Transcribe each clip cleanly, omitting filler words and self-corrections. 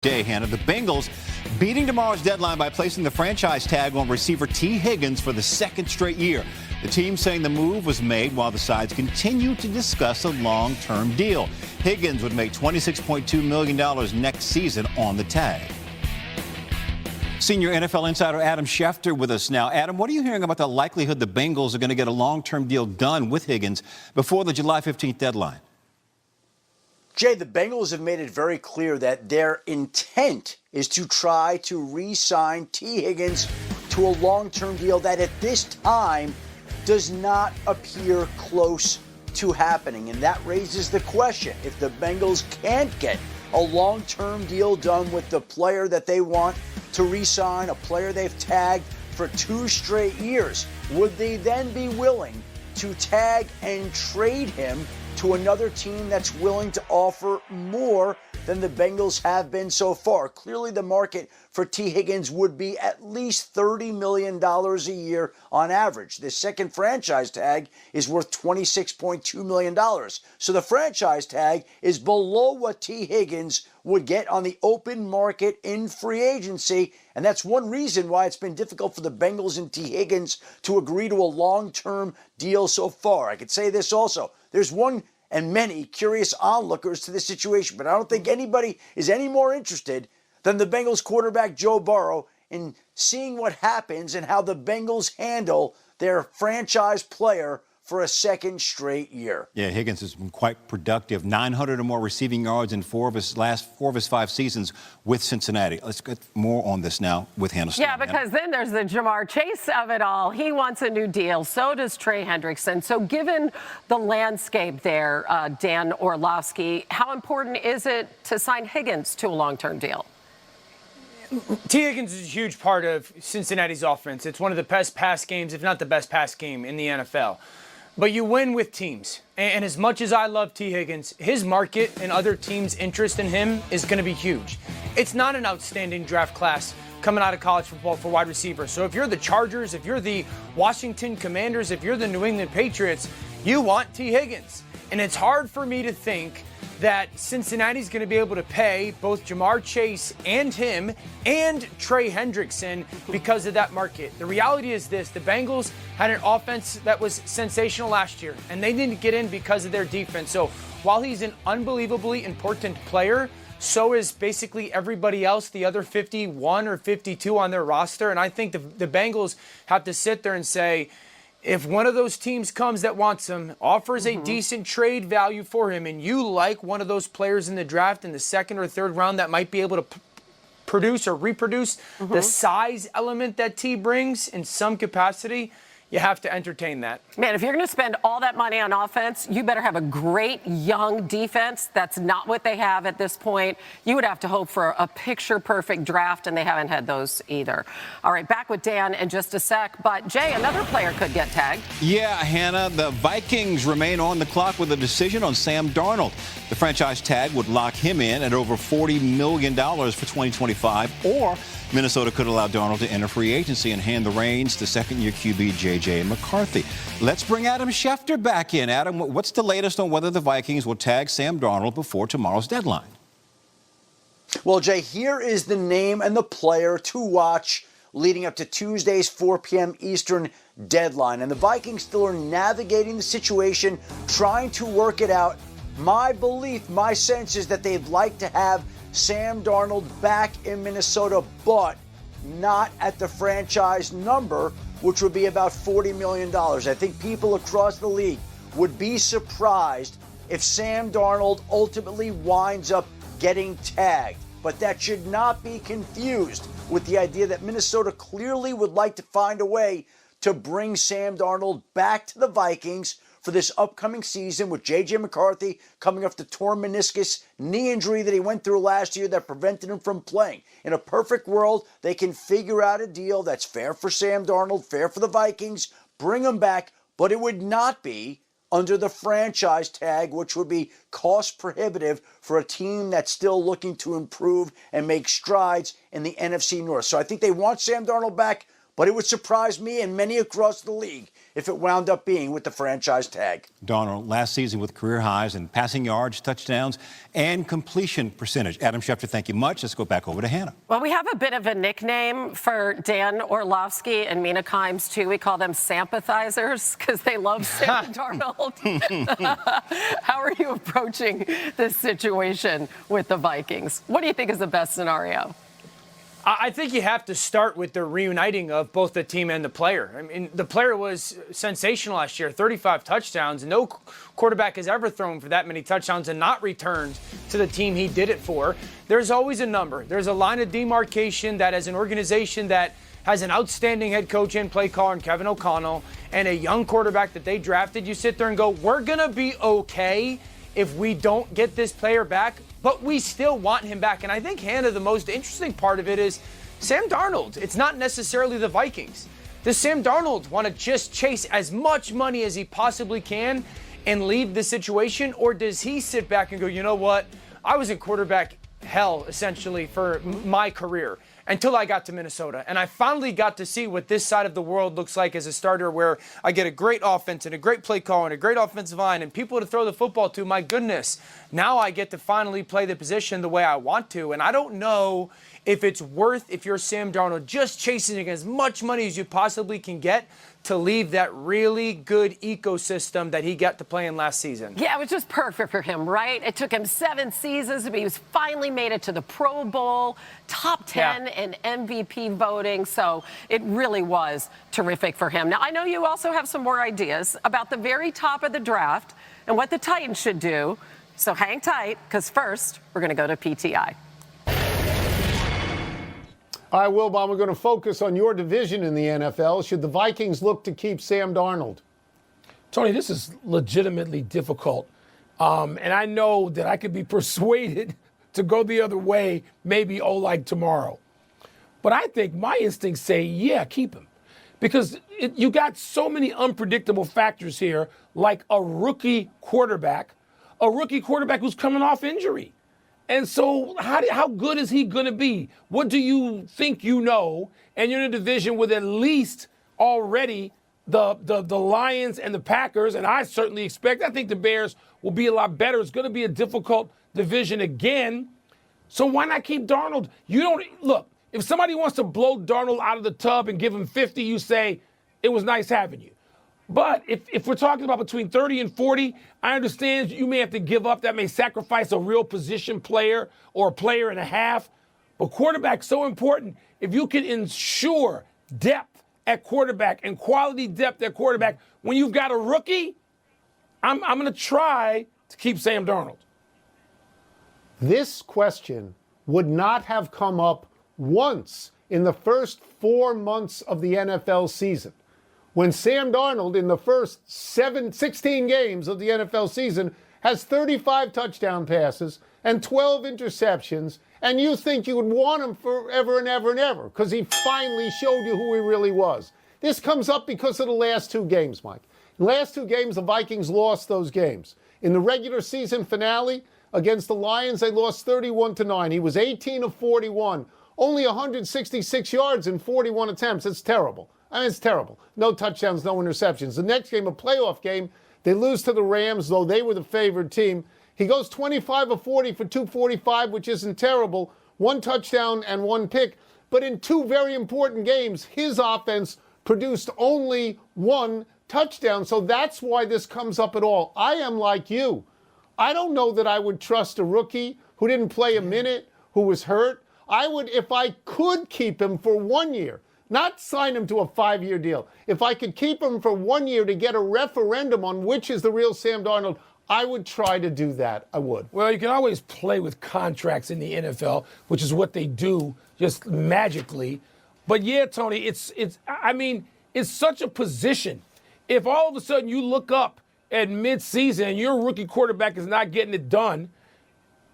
Day, Hannah. The Bengals beating tomorrow's deadline by placing the franchise tag on receiver T. Higgins for the second straight year. The team saying the move was made while the sides continue to discuss a long-term deal. Higgins would make $26.2 million next season on the tag. Senior NFL insider Adam Schefter with us now. Adam, what are you hearing about the likelihood the Bengals are going to get a long-term deal done with Higgins before the July 15th deadline? Jay, the Bengals have made it very clear that their intent is to try to re-sign T. Higgins to a long-term deal that at this time does not appear close to happening. And that raises the question, if the Bengals can't get a long-term deal done with the player that they want to re-sign, a player they've tagged for 2 straight years, would they then be willing to tag and trade him to another team that's willing to offer more than the Bengals have been so far? Clearly, the market for T. Higgins would be at least $30 million a year on average. The second franchise tag is worth $26.2 million. So the franchise tag is below what T. Higgins would get on the open market in free agency. And that's one reason why it's been difficult for the Bengals and T. Higgins to agree to a long-term deal so far. I could say this also. There's one and many curious onlookers to this situation, but I don't think anybody is any more interested than the Bengals quarterback Joe Burrow in seeing what happens and how the Bengals handle their franchise player for a second straight year. Yeah, Higgins has been quite productive. 900 or more receiving yards in four of his 5 seasons with Cincinnati. Let's get more on this now with Hannah Stone. Yeah, because then there's the Jamar Chase of it all. He wants a new deal. So does Trey Hendrickson. So given the landscape there, Dan Orlovsky, how important is it to sign Higgins to a long-term deal? T. Higgins is a huge part of Cincinnati's offense. It's one of the best pass games, if not the best pass game in the NFL. But you win with teams. And as much as I love T. Higgins, his market and other teams' interest in him is going to be huge. It's not an outstanding draft class coming out of college football for wide receivers. So if you're the Chargers, if you're the Washington Commanders, if you're the New England Patriots, you want T. Higgins. And it's hard for me to think that Cincinnati's going to be able to pay both Jamar Chase and him and Trey Hendrickson because of that market. The reality is this: the Bengals had an offense that was sensational last year, and they didn't get in because of their defense. So while he's an unbelievably important player, so is basically everybody else, the other 51 or 52 on their roster. And I think the Bengals have to sit there and say, if one of those teams comes that wants him, offers a decent trade value for him, and you like one of those players in the draft in the second or third round that might be able to produce or reproduce the size element that T brings in some capacity, you have to entertain that. Man, if you're going to spend all that money on offense, you better have a great young defense. That's not what they have at this point. You would have to hope for a picture-perfect draft, and they haven't had those either. All right, back with Dan in just a sec. But, Jay, another player could get tagged. Yeah, Hannah, the Vikings remain on the clock with a decision on Sam Darnold. The franchise tag would lock him in at over $40 million for 2025, or Minnesota could allow Darnold to enter free agency and hand the reins to second-year QB J.J. McCarthy. Let's bring Adam Schefter back in. Adam, what's the latest on whether the Vikings will tag Sam Darnold before tomorrow's deadline? Well, Jay, here is the name and the player to watch leading up to Tuesday's 4 p.m. Eastern deadline. And the Vikings still are navigating the situation, trying to work it out. My belief, my sense is that they'd like to have Sam Darnold back in Minnesota, but not at the franchise number, which would be about $40 million. I think people across the league would be surprised if Sam Darnold ultimately winds up getting tagged. But that should not be confused with the idea that Minnesota clearly would like to find a way to bring Sam Darnold back to the Vikings for this upcoming season, with J.J. McCarthy coming off the torn meniscus knee injury that he went through last year that prevented him from playing. In a perfect world, they can figure out a deal that's fair for Sam Darnold, fair for the Vikings, bring him back, but it would not be under the franchise tag, which would be cost prohibitive for a team that's still looking to improve and make strides in the NFC North. So I think they want Sam Darnold back, but it would surprise me and many across the league if it wound up being with the franchise tag. Darnold last season with career highs in passing yards, touchdowns, and completion percentage. Adam Schefter, thank you much. Let's go back over to Hannah. Well, we have a bit of a nickname for Dan Orlovsky and Mina Kimes, too. We call them Sampathizers because they love Sam Darnold. How are you approaching this situation with the Vikings? What do you think is the best scenario? I think you have to start with the reuniting of both the team and the player. I mean, the player was sensational last year, 35 touchdowns. No quarterback has ever thrown for that many touchdowns and not returned to the team he did it for. There's always a number. There's a line of demarcation that as an organization that has an outstanding head coach and play caller in Kevin O'Connell and a young quarterback that they drafted, you sit there and go, we're going to be okay if we don't get this player back, but we still want him back. And I think, Hannah, the most interesting part of it is Sam Darnold. It's not necessarily the Vikings. Does Sam Darnold want to just chase as much money as he possibly can and leave the situation? Or does he sit back and go, you know what? I was in quarterback hell, essentially, for my career until I got to Minnesota. And I finally got to see what this side of the world looks like as a starter, where I get a great offense and a great play call and a great offensive line and people to throw the football to. My goodness, now I get to finally play the position the way I want to. And I don't know if it's worth, if you're Sam Darnold, just chasing as much money as you possibly can get to leave that really good ecosystem that he got to play in last season. Yeah, it was just perfect for him, right? It took him 7 seasons, but he was finally made it to the Pro Bowl, top 10 in MVP voting. So it really was terrific for him. Now, I know you also have some more ideas about the very top of the draft and what the Titans should do. So hang tight, because first, we're going to go to PTI. All right, Wilbon, we're going to focus on your division in the NFL. Should the Vikings look to keep Sam Darnold? Tony, this is legitimately difficult. And I know that I could be persuaded to go the other way, maybe, like tomorrow. But I think my instincts say, yeah, keep him. Because you got so many unpredictable factors here, like a rookie quarterback who's coming off injury. And so how good is he going to be? What do you think you know? And you're in a division with at least already the Lions and the Packers, and I certainly I think the Bears will be a lot better. It's going to be a difficult division again. So why not keep Darnold? Look, if somebody wants to blow Darnold out of the tub and give him 50, you say, it was nice having you. But if we're talking about between 30 and 40, I understand you may have to give up. That may sacrifice a real position player or a player and a half. But quarterback's so important. If you can ensure depth at quarterback and quality depth at quarterback, when you've got a rookie, I'm going to try to keep Sam Darnold. This question would not have come up once in the first 4 months of the NFL season, when Sam Darnold, in the first 16 games of the NFL season, has 35 touchdown passes and 12 interceptions, and you think you would want him forever and ever and ever because he finally showed you who he really was. This comes up because of the last 2 games, Mike. In the last 2 games, the Vikings lost those games. In the regular season finale against the Lions, they lost 31-9. He was 18 of 41, only 166 yards in 41 attempts. It's terrible. I mean, it's terrible. No touchdowns, no interceptions. The next game, a playoff game, they lose to the Rams, though they were the favored team. He goes 25 of 40 for 245, which isn't terrible. 1 touchdown and 1 pick. But in 2 very important games, his offense produced only 1 touchdown. So that's why this comes up at all. I am like you. I don't know that I would trust a rookie who didn't play a minute, who was hurt. I would, if I could keep him for 1 year. Not sign him to a 5-year deal. If I could keep him for 1 year to get a referendum on which is the real Sam Darnold, I would try to do that. I would. Well, you can always play with contracts in the NFL, which is what they do just magically. But yeah, Tony, it's such a position. If all of a sudden you look up at midseason and your rookie quarterback is not getting it done,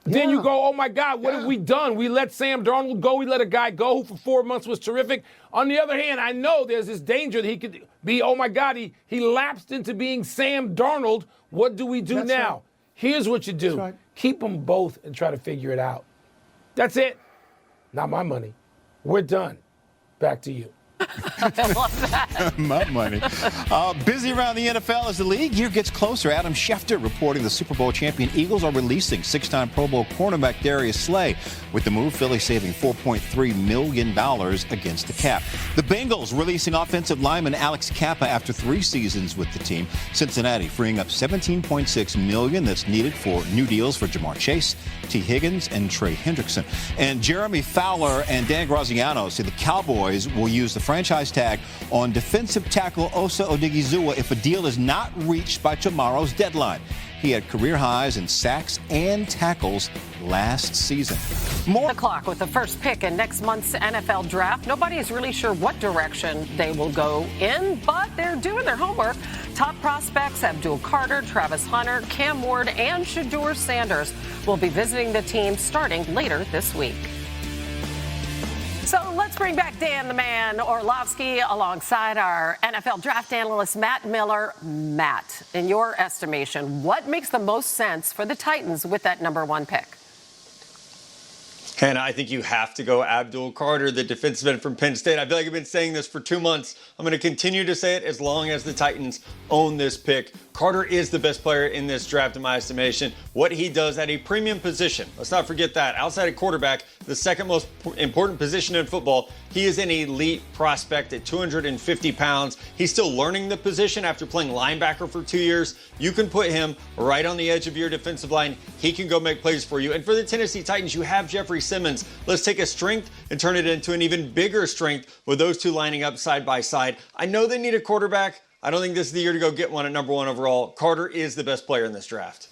then you go, oh, my God, what have we done? We let Sam Darnold go. We let a guy go who for 4 months was terrific. On the other hand, I know there's this danger that he could be, oh, my God, he lapsed into being Sam Darnold. What do we do now? Right. Here's what you do. Right. Keep them both and try to figure it out. That's it. Not my money. We're done. Back to you. I love that. My money. Busy around the NFL as the league year gets closer. Adam Schefter reporting the Super Bowl champion Eagles are releasing six-time Pro Bowl cornerback Darius Slay. With the move, Philly saving $4.3 million against the cap. The Bengals releasing offensive lineman Alex Kappa after 3 seasons with the team. Cincinnati freeing up $17.6 million that's needed for new deals for Jamar Chase, T. Higgins, and Trey Hendrickson. And Jeremy Fowler and Dan Graziano say the Cowboys will use the franchise tag on defensive tackle Osa Odigizua if a deal is not reached by tomorrow's deadline. He had career highs in sacks and tackles last season. More the clock with the first pick in next month's NFL draft. Nobody is really sure what direction they will go in, but they're doing their homework. Top prospects Abdul Carter, Travis Hunter, Cam Ward, and Shedeur Sanders will be visiting the team starting later this week. So let's bring back Dan the Man Orlovsky alongside our NFL draft analyst Matt Miller. Matt, in your estimation, what makes the most sense for the Titans with that number 1 pick? And I think you have to go Abdul Carter, the defensive end from Penn State. I feel like I've been saying this for 2 months. I'm going to continue to say it as long as the Titans own this pick. Carter is the best player in this draft, in my estimation. What he does at a premium position, let's not forget that. Outside of quarterback, the second most important position in football, he is an elite prospect at 250 pounds. He's still learning the position after playing linebacker for 2 years. You can put him right on the edge of your defensive line. He can go make plays for you. And for the Tennessee Titans, you have Jeffrey Simmons. Let's take a strength and turn it into an even bigger strength with those two lining up side by side. I know they need a quarterback. I don't think this is the year to go get one at number 1 overall. Carter is the best player in this draft.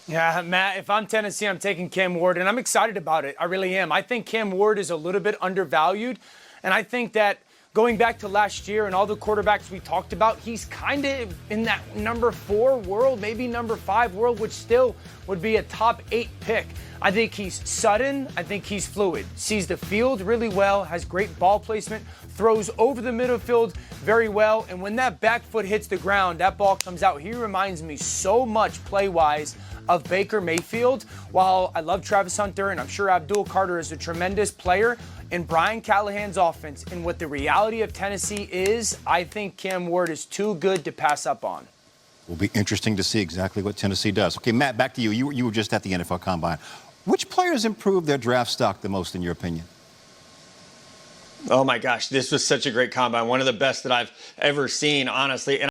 Yeah, Matt, if I'm Tennessee, I'm taking Cam Ward, and I'm excited about it. I really am. I think Cam Ward is a little bit undervalued, and I think that going back to last year and all the quarterbacks we talked about, he's kind of in that number 4 world, maybe number 5 world, which still would be a top 8 pick. I think he's sudden. I think he's fluid. Sees the field really well, has great ball placement, throws over the middle field very well. And when that back foot hits the ground, that ball comes out. He reminds me so much play-wise of Baker Mayfield. While I love Travis Hunter and I'm sure Abdul Carter is a tremendous player, in Brian Callahan's offense and what the reality of Tennessee is, I think Cam Ward is too good to pass up on. Will be interesting to see exactly what Tennessee does. Okay, Matt, back to you. You were just at the NFL Combine. Which players improved their draft stock the most, in your opinion? Oh, my gosh. This was such a great combine. One of the best that I've ever seen, honestly. And